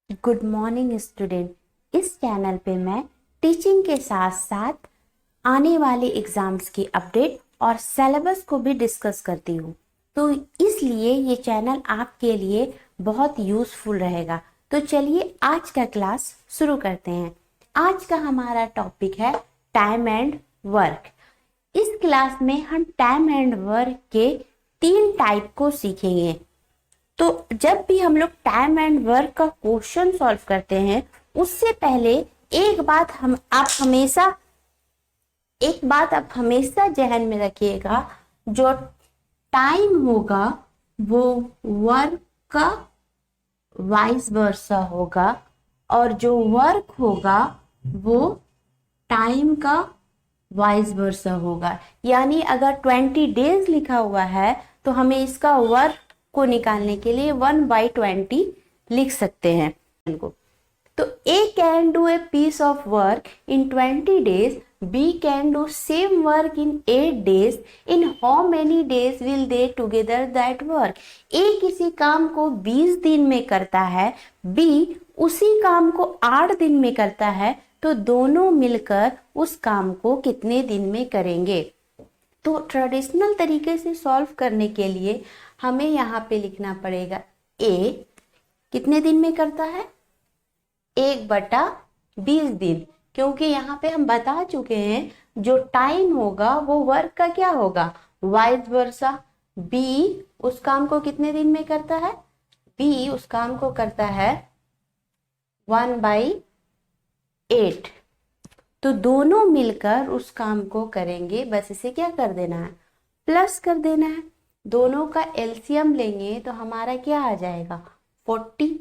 Good morning student. इस channel पे मैं टीचिंग के साथ साथ आने वाले एग्जाम्स की अपडेट और सिलेबस को भी डिस्कस करती हूँ, तो इसलिए ये चैनल आपके लिए बहुत यूज़फुल रहेगा। तो चलिए आज का क्लास शुरू करते हैं। आज का हमारा टॉपिक है टाइम एंड वर्क। इस क्लास में हम टाइम एंड वर्क के 3 टाइप को सीखेंगे। तो जब भी हम लोग टाइम एंड वर्क का क्वेश्चन सॉल्व करते हैं, उससे पहले एक बात आप हमेशा जहन में रखिएगा, जो टाइम होगा वो वर्क का वाइस वर्सा होगा और जो वर्क होगा वो टाइम का वाइस वर्सा होगा। यानी अगर 20 डेज लिखा हुआ है तो हमें इसका वर्क को निकालने के लिए 1/20 लिख सकते हैं इनको। तो A can do a piece of work in 20 days, B can do same work in 8 days. In how many days will they together that work? A किसी काम को 20 दिन में करता है, B उसी काम को 8 दिन में करता है, तो दोनों मिलकर उस काम को कितने दिन में करेंगे। तो ट्रेडिशनल तरीके से सॉल्व करने के लिए हमें यहाँ पे लिखना पड़ेगा A कितने दिन में करता है, 1/20 दिन, क्योंकि यहाँ पे हम बता चुके हैं जो टाइम होगा वो वर्क का क्या होगा, वाइस वर्सा। B उस काम को कितने दिन में करता है, B उस काम को करता है 1/8, तो दोनों मिलकर उस काम को करेंगे। बस इसे क्या कर देना है, प्लस कर देना है। दोनों का एलसीएम लेंगे तो हमारा क्या आ जाएगा, 40।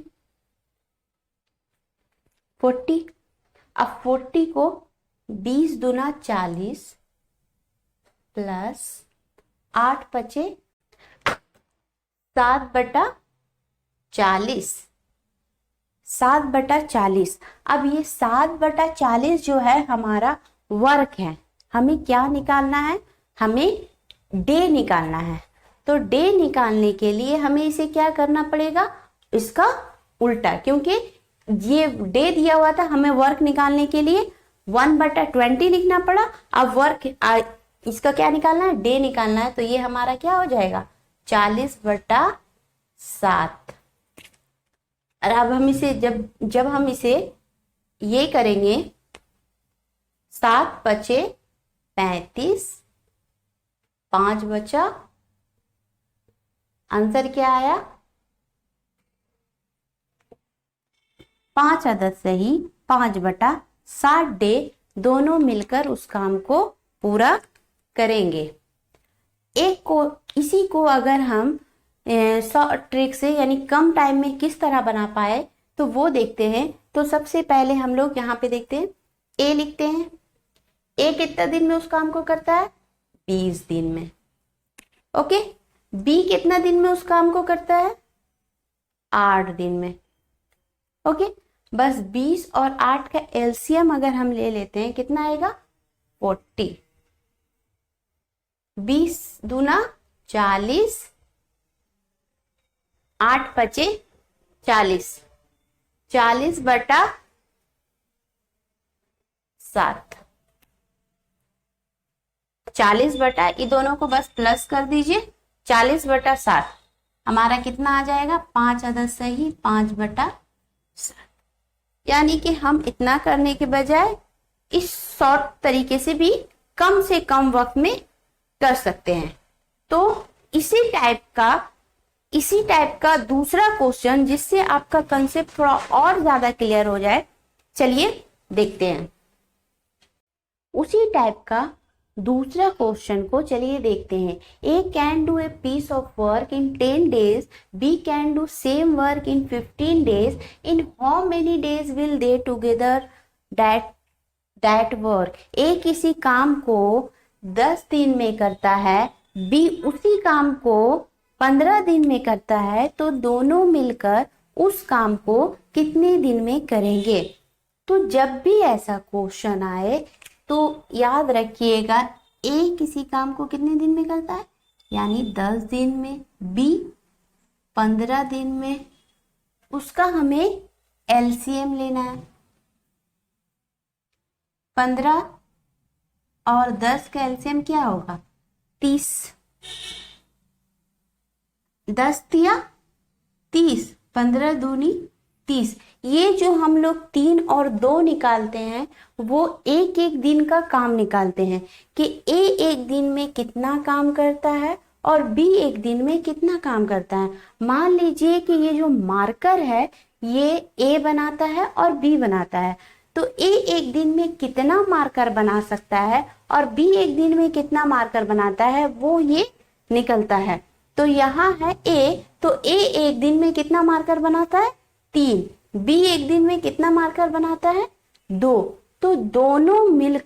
अब 40 को 20 दूना 40 प्लस 8 बचे 7/40। 7/40। अब ये 7/40 जो है हमारा वर्क है। हमें क्या निकालना है, हमें डे निकालना है। तो डे निकालने के लिए हमें इसे क्या करना पड़ेगा, इसका उल्टा, क्योंकि ये डे दिया हुआ था, हमें वर्क निकालने के लिए 1/20 लिखना पड़ा। अब वर्क इसका क्या निकालना है, डे निकालना है, तो ये हमारा क्या हो जाएगा 40/7। और अब हम इसे जब हम इसे ये करेंगे, 7 बचे 35, 5 बचा, आंसर क्या आया, 5 अदद सही, 5/60 डे दोनों मिलकर उस काम को पूरा करेंगे। इसी को अगर हम शॉर्ट ट्रिक से यानी कम टाइम में किस तरह बना पाए तो वो देखते हैं। तो सबसे पहले हम लोग यहाँ पे देखते हैं, ए लिखते हैं। ए कितना दिन में उस काम को करता है, 20 दिन में। ओके, बी कितना दिन में उस काम को करता है, 8 दिन में। ओके, बस 20 और 8 का एलसीएम अगर हम ले लेते हैं कितना आएगा, 40। 20 दूना 40, 8 बचे 40, 40/7, 40 ये दोनों को बस प्लस कर दीजिए, 40/7 हमारा कितना आ जाएगा, 5 अदद सही, 5/7। यानी कि हम इतना करने के बजाय इस शॉर्ट तरीके से भी कम से कम वक्त में कर सकते हैं। तो इसी टाइप का दूसरा क्वेश्चन, जिससे आपका कंसेप्ट थोड़ा और ज्यादा क्लियर हो जाए, चलिए देखते हैं। उसी टाइप का दूसरा क्वेश्चन को चलिए देखते हैं। A can do a piece of work in 10 days, B can do same work in 15 days. In how many days will they together that work? A किसी काम को 10 दिन में करता है, B उसी काम को 15 दिन में करता है, तो दोनों मिलकर उस काम को कितने दिन में करेंगे। तो जब भी ऐसा क्वेश्चन आए तो याद रखिएगा, ए किसी काम को कितने दिन में करता है, यानी 10 दिन में, बी 15 दिन में, उसका हमें एलसीएम लेना है। 15 और 10 का एलसीएम क्या होगा? 30। 10 तिया 30, 15 दूनी 30। ये जो हम लोग 3 और 2 निकालते हैं वो एक एक दिन का काम निकालते हैं कि ए एक दिन में कितना काम करता है और बी एक दिन में कितना काम करता है। मान लीजिए कि ये जो मार्कर है ये ए बनाता है और बी बनाता है, तो ए एक दिन में कितना मार्कर बना सकता है और बी एक दिन में कितना मार्कर बनाता है वो ये निकलता है। तो यहाँ है ए, तो ए एक दिन में कितना मार्कर बनाता है? 3। बी एक दिन में कितना मार्कर बनाता है? 2। तो दोनों मिल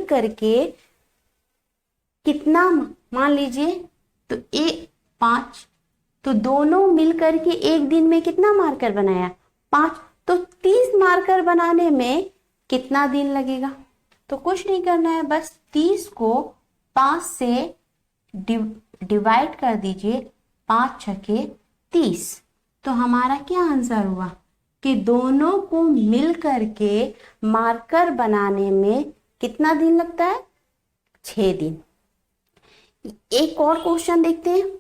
करके कितना, मान लीजिए तो ए 5, तो दोनों मिल करके एक दिन में कितना मार्कर बनाया? 5। तो 30 मार्कर बनाने में कितना दिन लगेगा? तो कुछ नहीं करना है, बस 30 को 5 से डिवाइड कर दीजिए, 5 छके 30। तो हमारा क्या आंसर हुआ कि दोनों को मिल करके मार्कर बनाने में कितना दिन लगता है? 6 दिन। एक और क्वेश्चन देखते हैं।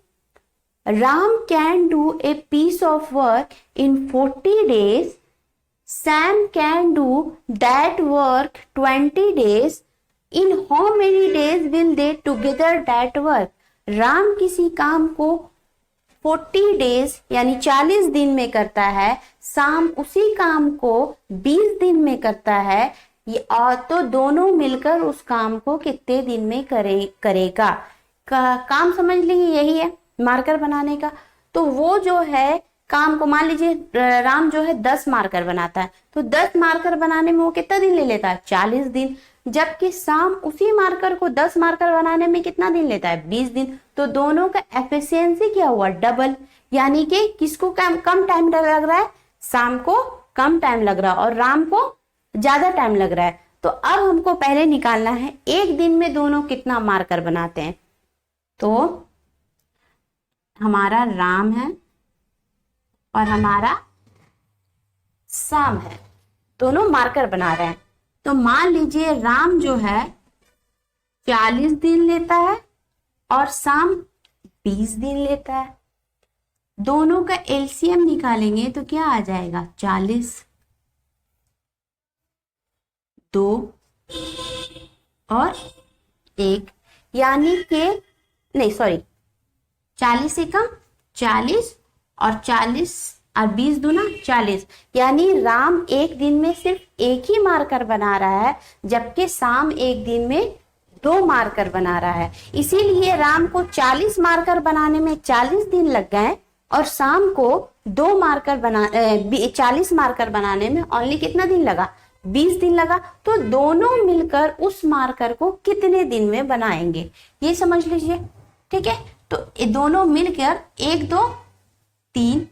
Ram can do a piece of work in 40 days, Sam can do that work 20 days, in how many days will they together that work? Ram किसी काम को 40 डेज यानी 40 दिन में करता है, शाम उसी काम को 20 दिन में करता है, और तो दोनों मिलकर उस काम को कितने दिन में करेगा? काम समझ लीजिए यही है मार्कर बनाने का। तो वो जो है काम को, मान लीजिए राम जो है 10 मार्कर बनाता है, तो 10 मार्कर बनाने में वो कितना दिन ले लेता है? 40 दिन। जबकि शाम उसी मार्कर को 10 मार्कर बनाने में कितना दिन लेता है? 20 दिन। तो दोनों का एफिशिएंसी क्या हुआ? डबल। यानी कि किसको कम टाइम लग रहा है? शाम को कम टाइम लग रहा है और राम को ज्यादा टाइम लग रहा है। तो अब हमको पहले निकालना है एक दिन में दोनों कितना मार्कर बनाते हैं। तो हमारा राम है और हमारा शाम है, दोनों मार्कर बना रहे हैं। तो मान लीजिए राम जो है 40 दिन लेता है और शाम 20 दिन लेता है। दोनों का एलसीएम निकालेंगे तो क्या आ जाएगा? 40, 2 और 1, यानी कि नहीं सॉरी 40 से कम 40 और 40 और 20 दूना 40, यानी राम एक दिन में सिर्फ एक ही मार्कर बना रहा है, जबकि शाम एक दिन में 2 मार्कर बना रहा है। इसीलिए राम को 40 मार्कर बनाने में 40 दिन लग गए और शाम को 40 मार्कर बनाने में ओनली कितना दिन लगा? 20 दिन लगा। तो दोनों मिलकर उस मार्कर को कितने दिन में बनाएंगे ये समझ लीजिए। ठीक है, तो ये दोनों मिलकर 1 2 3,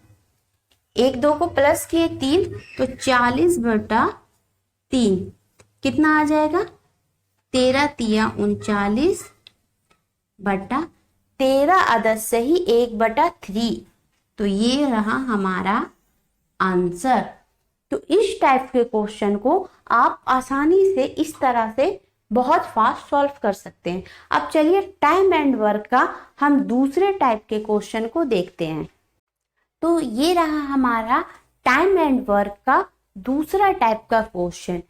1 2 को प्लस किए 3, तो 40/3 कितना आ जाएगा? 13 तिया 39 बटा 13 अदद से ही 1/3। तो ये रहा हमारा आंसर। तो इस टाइप के क्वेश्चन को आप आसानी से इस तरह से बहुत फास्ट सॉल्व कर सकते हैं। अब चलिए टाइम एंड वर्क का हम दूसरे टाइप के क्वेश्चन को देखते हैं। तो ये रहा हमारा टाइम एंड वर्क का दूसरा टाइप का question.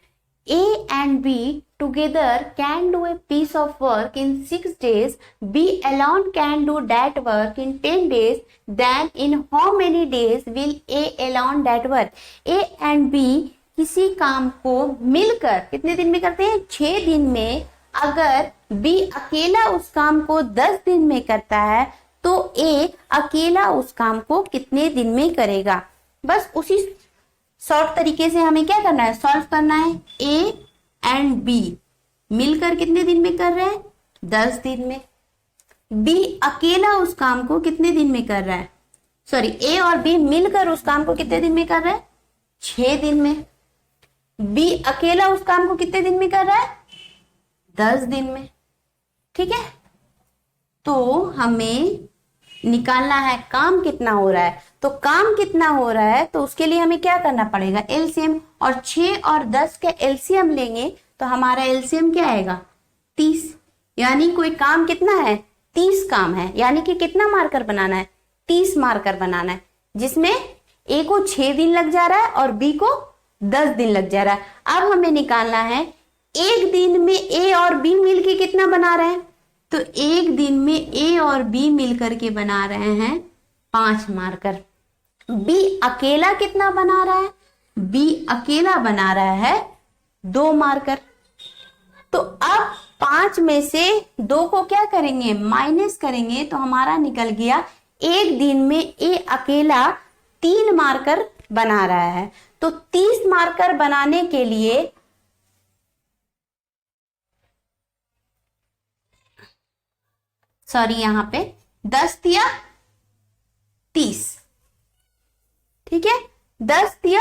A and B together can do a piece of work in 6 days. B alone can do that work in 10 days. Then in how many days will A alone that work? A and B किसी काम को मिलकर कितने दिन में करते हैं? 6 दिन में। अगर B अकेला उस काम को 10 दिन में करता है तो A अकेला उस काम को कितने दिन में करेगा? बस उसी शॉर्ट तरीके से हमें क्या करना है? सॉल्व करना है। A एंड B मिलकर कितने दिन में कर रहे हैं? 10 दिन में। B अकेला उस काम को कितने दिन में कर रहा है? सॉरी, A और B मिलकर उस काम को कितने दिन में कर रहे हैं? 6 दिन में। B अकेला उस काम को कितने दिन में कर रहा है? 10 दिन में। ठीक है, तो हमें निकालना है काम कितना हो रहा है। तो काम कितना हो रहा है तो उसके लिए हमें क्या करना पड़ेगा, एलसीएम। और 6 और 10 के एलसीएम लेंगे तो हमारा एलसीएम क्या आएगा, 30। यानी कोई काम कितना है, 30 काम है। यानी कि कितना मार्कर बनाना है, 30 मार्कर बनाना है, जिसमें ए को 6 दिन लग जा रहा है और बी को 10 दिन लग जा रहा है। अब हमें निकालना है एक दिन में ए और बी मिलके कितना बना रहे हैं। तो एक दिन में ए और बी मिलकर के बना रहे हैं 5 मार्कर। बी अकेला कितना बना रहा है, बी अकेला बना रहा है 2 मार्कर। तो अब 5 में से 2 को क्या करेंगे, माइनस करेंगे, तो हमारा निकल गया एक दिन में ए अकेला 3 मार्कर बना रहा है। तो 30 मार्कर बनाने के लिए यहां पे 10 दिया 30, ठीक है, 10 दिया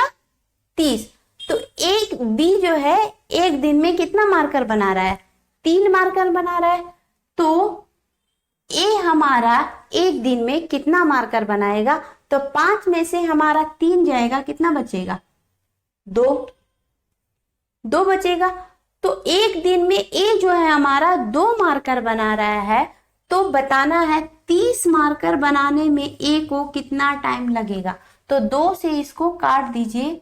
30। तो एक बी जो है एक दिन में कितना मार्कर बना रहा है, 3 मार्कर बना रहा है। तो ए हमारा एक दिन में कितना मार्कर बनाएगा, तो 5 में से हमारा 3 जाएगा, कितना बचेगा, 2 बचेगा। तो एक दिन में ए जो है हमारा 2 मार्कर बना रहा है। तो बताना है 30 मार्कर बनाने में ए को कितना टाइम लगेगा। तो 2 से इसको काट दीजिए,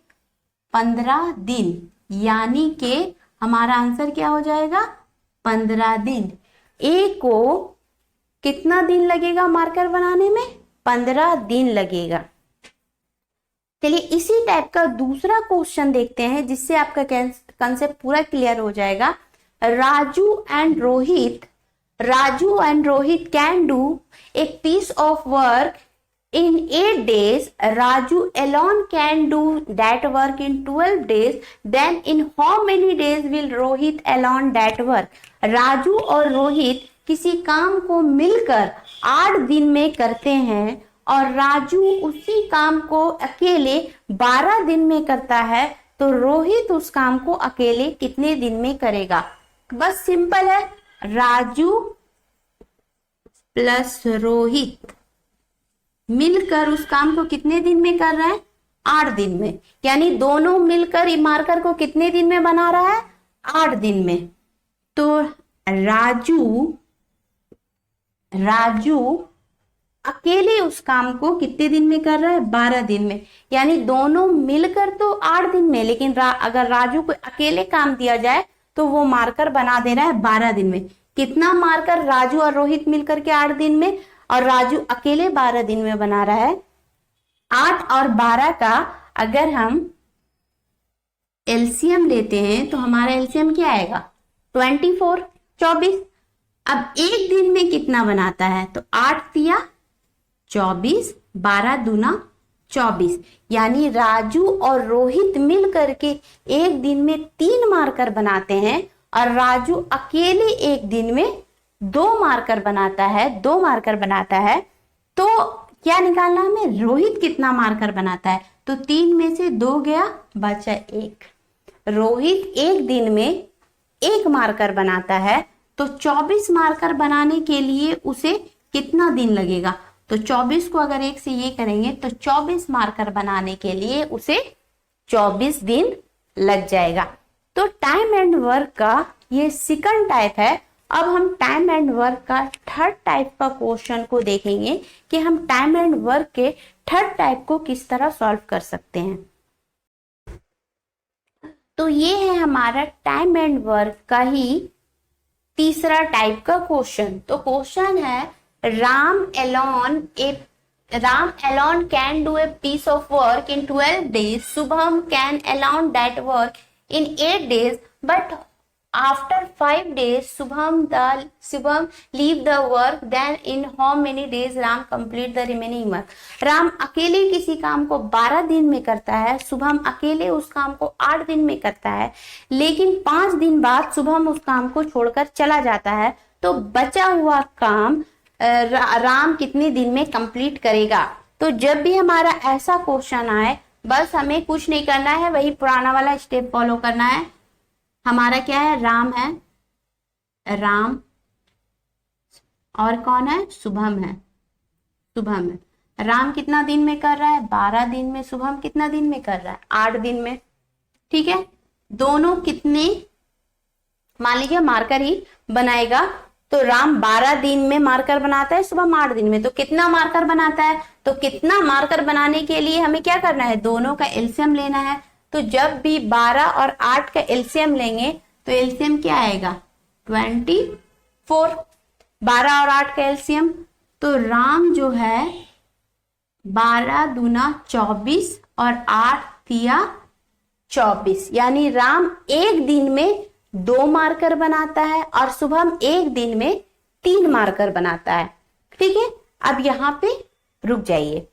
15 दिन। यानी कि हमारा आंसर क्या हो जाएगा, 15 दिन। ए को कितना दिन लगेगा मार्कर बनाने में, 15 दिन लगेगा। चलिए इसी टाइप का दूसरा क्वेश्चन देखते हैं, जिससे आपका कंसेप्ट पूरा क्लियर हो जाएगा। Raju and Rohit can do a piece of work in 8 days. Raju alone can do that work in 12 days. Then in how many days will Rohit alone that work? Raju और रोहित किसी काम को मिलकर 8 दिन में करते हैं और राजू उसी काम को अकेले 12 दिन में करता है। तो रोहित उस काम को अकेले कितने दिन में करेगा। बस सिंपल है, राजू प्लस रोहित मिलकर उस काम को कितने दिन में कर रहा है, 8 दिन में। यानी दोनों मिलकर मार्कर को कितने दिन में बना रहा है, 8 दिन में। तो राजू अकेले उस काम को कितने दिन में कर रहा है, 12 दिन में। यानी दोनों मिलकर तो 8 दिन में, लेकिन अगर राजू को अकेले काम दिया जाए तो वो मार्कर बना दे रहा है 12 दिन में। कितना मार्कर, राजू और रोहित मिलकर के 8 दिन में, और राजू अकेले 12 दिन में बना रहा है। 8 और 12 का अगर हम एलसीएम लेते हैं तो हमारा एलसीएम क्या आएगा, 24, 24। अब एक दिन में कितना बनाता है, तो 8 दिया 24, 12 दूना 24। यानी राजू और रोहित मिल करके एक दिन में 3 मार्कर बनाते हैं और राजू अकेले एक दिन में 2 मार्कर बनाता है। तो क्या निकालना हमें, रोहित कितना मार्कर बनाता है। तो 3 में से 2 गया, बचा 1। रोहित एक दिन में 1 मार्कर बनाता है। तो 24 मार्कर बनाने के लिए उसे कितना दिन लगेगा। तो 24 को अगर 1 से ये करेंगे तो 24 मार्कर बनाने के लिए उसे 24 दिन लग जाएगा। तो टाइम एंड वर्क का ये सेकंड टाइप है। अब हम टाइम एंड वर्क का थर्ड टाइप का क्वेश्चन को देखेंगे कि हम टाइम एंड वर्क के थर्ड टाइप को किस तरह सॉल्व कर सकते हैं। तो ये है हमारा टाइम एंड वर्क का ही तीसरा टाइप का क्वेश्चन। तो क्वेश्चन है, Ram alone can do a piece of work in 12 days. Shubham can alone that work in 8 days. But after 5 days, Shubham leave the work. Then in how many days Ram complete the remaining work? Ram अकेले किसी काम को 12 दिन में करता है, शुभम अकेले उस काम को 8 दिन में करता है, लेकिन 5 दिन बाद शुभम उस काम को छोड़कर चला जाता है। तो बचा हुआ काम राम कितने दिन में कंप्लीट करेगा। तो जब भी हमारा ऐसा क्वेश्चन आए, बस हमें कुछ नहीं करना है, वही पुराना वाला स्टेप फॉलो करना है। हमारा क्या है, राम है, राम और कौन है, शुभम है। सुबह में। राम कितना दिन में कर रहा है? 12 दिन में। शुभम कितना दिन में कर रहा है? 8 दिन में। ठीक है, दोनों कितने, मान लीजिए मार्कर ही बनाएगा, तो राम 12 दिन में मार्कर बनाता है, शुभम 8 दिन में। तो कितना मार्कर बनाता है? तो कितना मार्कर बनाने के लिए हमें क्या करना है? दोनों का एलसीएम लेना है। तो जब भी 12 और 8 का एलसीएम लेंगे तो एलसीएम क्या आएगा? 24। 12 और 8 का एलसीएम, तो राम जो है 12 दूना 24 और 8 तिया 24, यानी राम एक दिन में 2 मार्कर बनाता है और शुभम एक दिन में 3 मार्कर बनाता है। ठीक है, अब यहाँ पे रुक जाइए।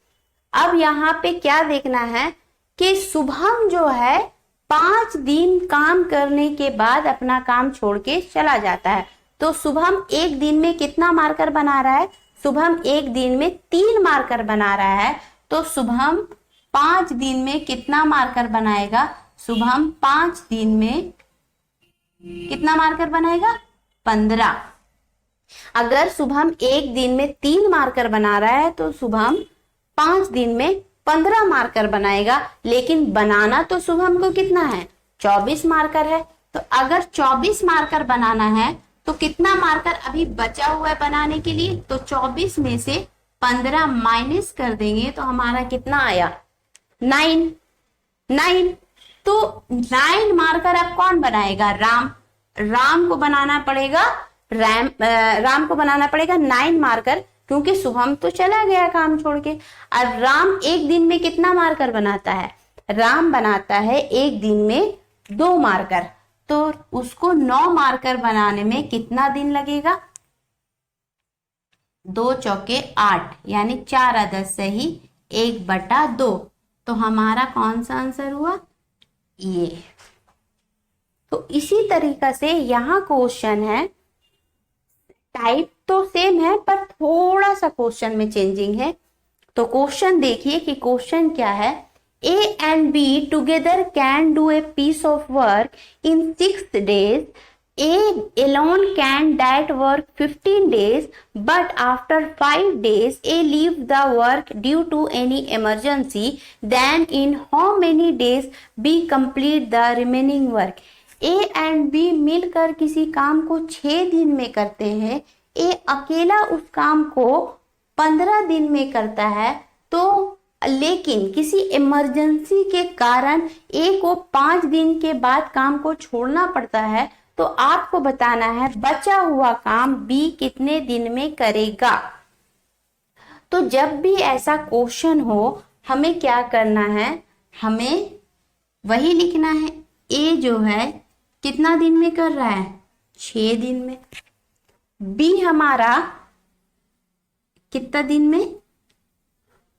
अब यहाँ पे क्या देखना है कि शुभम जो है 5 दिन काम करने के बाद अपना काम छोड़ के चला जाता है। तो शुभम एक दिन में कितना मार्कर बना रहा है? शुभम एक दिन में 3 मार्कर बना रहा है। तो शुभम 5 दिन में कितना मार्कर बनाएगा? शुभम 5 दिन में कितना मार्कर बनाएगा? 15। अगर शुभम एक दिन में 3 मार्कर बना रहा है तो शुभम 5 दिन में 15 मार्कर बनाएगा। लेकिन बनाना तो शुभम को कितना है? 24 मार्कर है। तो अगर 24 मार्कर बनाना है तो कितना मार्कर अभी बचा हुआ है बनाने के लिए? तो 24 में से 15 माइनस कर देंगे तो हमारा कितना आया? 9। तो 9 मार्कर अब कौन बनाएगा? राम को बनाना पड़ेगा। राम को बनाना पड़ेगा 9 मार्कर, क्योंकि शुभम तो चला गया काम छोड़ के। और राम एक दिन में कितना मार्कर बनाता है? राम बनाता है एक दिन में 2 मार्कर। तो उसको 9 मार्कर बनाने में कितना दिन लगेगा? 2 चौके 8, यानी 4 अदद से ही 1/2। तो हमारा कौन सा आंसर हुआ? ये। तो इसी तरीका से यहाँ क्वेश्चन है, टाइप तो सेम है पर थोड़ा सा क्वेश्चन में चेंजिंग है। तो क्वेश्चन देखिए कि क्वेश्चन क्या है। A and B together can do a piece of work in 6 days. A alone can that work 15 days, but after 5 days A leave the work due to any emergency. Then in how many days B complete the remaining work? A and B मिलकर किसी काम को 6 दिन में करते हैं। A अकेला उस काम को 15 दिन में करता है। तो लेकिन किसी इमरजेंसी के कारण ए को 5 दिन के बाद काम को छोड़ना पड़ता है। तो आपको बताना है बचा हुआ काम बी कितने दिन में करेगा। तो जब भी ऐसा क्वेश्चन हो हमें क्या करना है? हमें वही लिखना है। ए जो है कितना दिन में कर रहा है? 6 दिन में। बी हमारा कितना दिन में,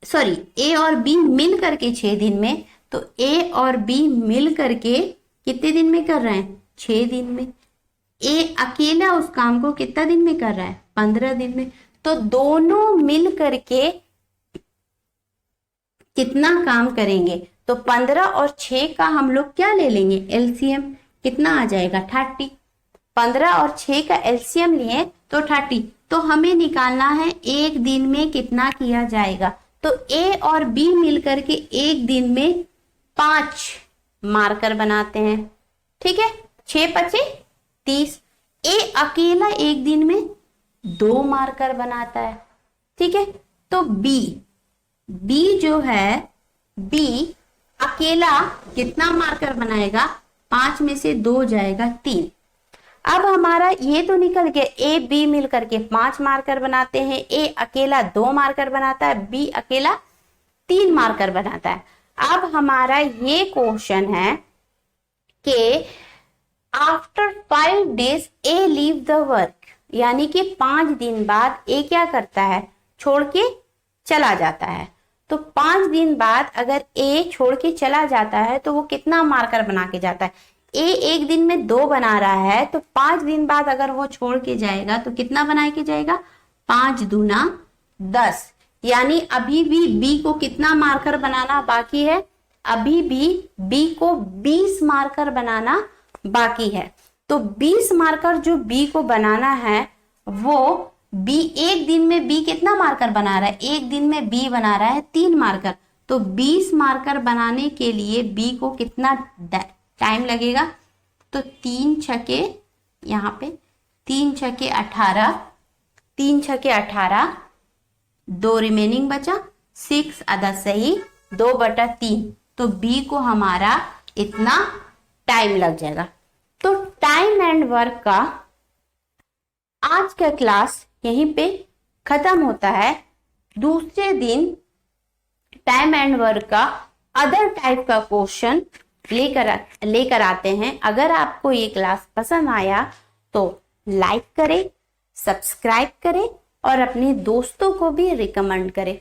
सॉरी ए और बी मिल करके 6 दिन में। तो ए और बी मिल करके कितने दिन में कर रहे हैं? 6 दिन में। ए अकेला उस काम को कितना दिन में कर रहा है? 15 दिन में। तो दोनों मिल करके कितना काम करेंगे? तो 15 और 6 का हम लोग क्या ले लेंगे? एलसीएम। कितना आ जाएगा? 30। 15 और 6 का एलसीएम लिए तो 30। तो हमें निकालना है एक दिन में कितना किया जाएगा। तो ए और बी मिलकर के एक दिन में 5 मार्कर बनाते हैं। ठीक है, 6 पचे 30। ए अकेला एक दिन में 2 मार्कर बनाता है। ठीक है, तो बी जो है, बी अकेला कितना मार्कर बनाएगा? 5 में से 2 जाएगा 3। अब हमारा ये तो निकल गया, ए बी मिलकर के 5 मार्कर बनाते हैं। ए अकेला 2 मार्कर बनाता है, बी अकेला 3 मार्कर बनाता है। अब हमारा ये क्वेश्चन है कि after 5 days A leave the work, यानी कि 5 दिन बाद ए क्या करता है? छोड़ के चला जाता है। तो 5 दिन बाद अगर ए छोड़ के चला जाता है तो वो कितना मार्कर बना के जाता है? ए एक दिन में 2 बना रहा है, तो 5 दिन बाद अगर वो छोड़ के जाएगा तो कितना बना के जाएगा? 5 दूना 10। यानी अभी भी बी को कितना मार्कर बनाना बाकी है? अभी भी बी को 20 मार्कर बनाना बाकी है। तो 20 मार्कर जो बी को बनाना है वो बी एक दिन में बी कितना मार्कर बना रहा है, एक दिन में बी बना रहा है 3 मार्कर। तो 20 मार्कर बनाने के लिए बी को कितना टाइम लगेगा, तो 3 छके यहाँ पे 3 छके 18, 3 छके 18, 2 रिमेनिंग बचा, 6 आधा सही 2/3। तो बी को हमारा इतना टाइम लग जाएगा। तो टाइम एंड वर्क का आज का क्लास यहीं पे खत्म होता है। दूसरे दिन टाइम एंड वर्क का अदर टाइप का क्वेश्चन लेकर आते हैं। अगर आपको ये क्लास पसंद आया तो लाइक करें, सब्सक्राइब करें और अपने दोस्तों को भी रिकमेंड करें।